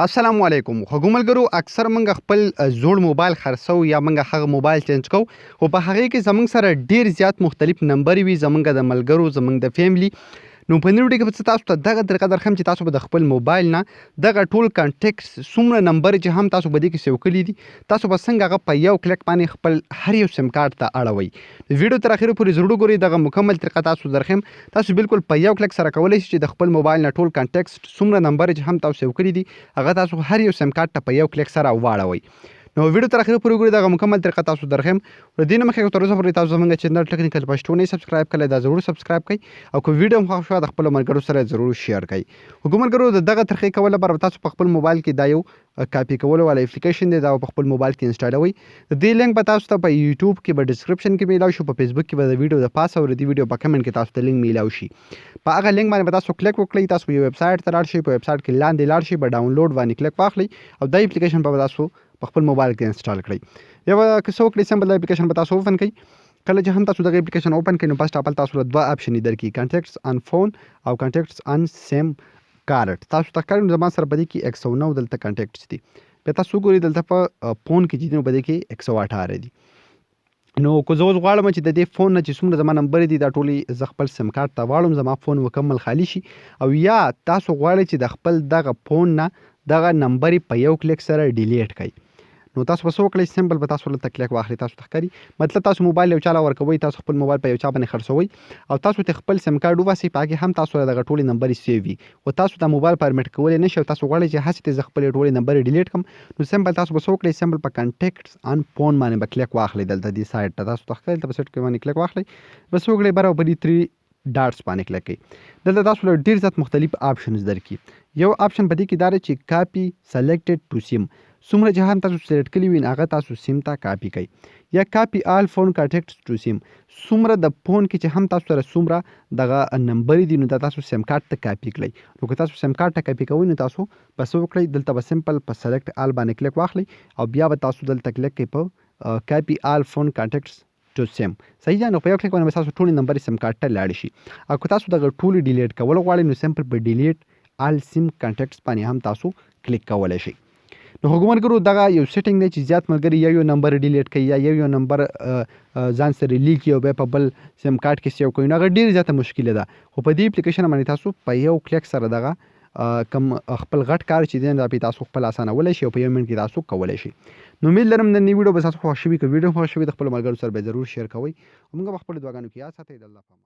السلام علیکم خو ملګرو اکثر موږ خپل زوړ موبایل خرڅو یا موږ هغه موبایل چینج کوو خو په هغې کې زموږ سره ډیر زیات مختلف نمبر وي زموږ د ملګرو زموږ د فیملی نو په نړۍ کې به تاسو ته دغه طریقه درخم چې تاسو به د خپل موبایل نه دغه ټول کانټیکټس څومره نمبر چې هم تاسو به دې کې سیو کړي دي تاسو به څنګه هغه په یو کلیک باندې خپل هر یو سیم کارت ته اړوي ویډیو تر اخره پورې ضرور ګورئ دغه مکمل طریقه تاسو درخم تاسو بالکل په یو کلیک سره کولای شئ چې د خپل موبایل نه ټول کانټیکټس څومره نمبر چې هم تاسو سیو کړي دي هغه تاسو هر یو سیم کارت ته په یو کلیک سره واړوي نو ویډیو تر اخره پورې ګورئ دغه مکمل طریقه تاسو درخم ور دې نه مخکې تر اوسه پورې تاسو زموږ چینل ټیکنیکل پښتو نه سبسکرایب کړئ دا ضرور سبسکرایب کړئ او که ویډیو مو خوښ شو د خپل ملګرو سره ضرور شیر کړئ وګورئ دغه طریقې کول لپاره تاسو په خپل موبایل کې دا یو کاپی کولو والا اپلیکیشن دی دا په خپل موبایل کې انسټالوي د دې لینک به تاسو ته په یوټیوب کې به ډسکرپشن کې میلاو شي په فیسبوک کې به د ویډیو د پاسه او د ویډیو په کمنټ کې تاسو ته لینک میلاو شي په هغه لینک باندې تاسو کلیک وکړئ تاسو یو ویب سایټ ته لاړ شئ په ویب سایټ کې لاندې لاړ شئ په ډاونلوډ باندې کلیک واخلئ او دا اپلیکیشن به تاسو په خپل موبایل کې انسټال کړئ یا به که څه وکړئ سمبل اپلیکیشن به تاسو اوپن کړئ کله چې هم تاسو دغه اپلیکیشن اوپن کړئ نو فاست اپل تاسو له دوه اپشن درکړي کانټیکټس ان فون او کانټیکټس ان سیم کارت تاسو ته کارت زما سره بده کې 109 دلته کانټیکټس دي به تاسو ګورئ دلته په فون کې چې نو بده کې 118 دي نو کو زه اوس غواړم چې د دې فون نه چې څومره زما نمبر دي دا ټولې زه خپل سیم کارت ته واړم زما فون مکمل خالی شي او یا تاسو غواړئ چې د خپل دغه فون نه دغه نمبر په یو کلیک سره ډیلیټ کړئ نو تاسو به څه وکړئ سمبل به تاسو له کلیک واخلئ تاسو ته ښکاري مطلب تاسو موبایل یو چا له ورکوئ تاسو خپل موبایل په یو چا باندې خرڅوئ او تاسو ته خپل سیم کارت وباسئ په هغې هم تاسو دغه ټولې نمبرې سیو وي او تاسو ته موبایل پرمیټ کولی نه شئ او تاسو غواړئ چې هسې ته زه خپلې ټولې نمبرې ډیلیټ کړم نو سمبل تاسو به څه وکړئ سمبل په کانټیکټس ان فون باندې به کلیک واخلئ دلته دې سایډ ته تاسو ته ښکاري دلته په سایډ کې باندې کلیک واخلئ بس وکړئ برابري 3 ډاټس باندې کلیک کړئ دلته تاسو له ډېر زیات مختلف آپشنز درکړي یو آپشن په دې کې دا دی چې کاپي سلیکټډ ټو سیم څومره چې هم تاسو سلیکټ کړي وي هغه تاسو سیم ته کاپي کړئ یا کاپي آل فون کانټیکټس ټو سیم څومره د فون کې چې هم تاسو سره څومره دغه نمبر دي نو دا تاسو سیم کارت ته کاپي کړئ نو که تاسو سیم کارت ته کاپي کوئ نو تاسو بس وکړئ دلته به سمپل په سلیکټ آل باندې کلیک واخلئ او بیا به تاسو دلته کلیک کړئ په کاپي آل فون کانټیکټس ټو سیم صحیح ده نو په یو کلیک باندې تاسو ټول نمبر سیم کارت ته لاړ شي او که تاسو دغه ټول ډیلیټ کول غواړئ نو سمپل په ډیلیټ آل سیم کانټیکټس باندې هم تاسو کلیک کولی شئ نو حکومتګرو دغه یو سیټینګ دی چې زیات ملګري یو نمبر ډیلیټ کوي یا یو نمبر ځان سره لیکي او بیا په بل سیم کارت کې سیو کوي نو هغه ډېره زیاته مشکله ده خو په دې اپلیکیشن باندې تاسو په یو کلیک سره دغه کم خپل غټ کار چې دی دا به تاسو خپل اسانولی شي او په یو منټ کې تاسو کولی شي نو امید لرم نن ویډیو به تاسو خوښ شوي که ویډیو خوښ شوي د خپلو ملګرو سره به ضرور شیر کوئ او موږ به خپلو دعاګانو کې یاد ساتئ د الله په امان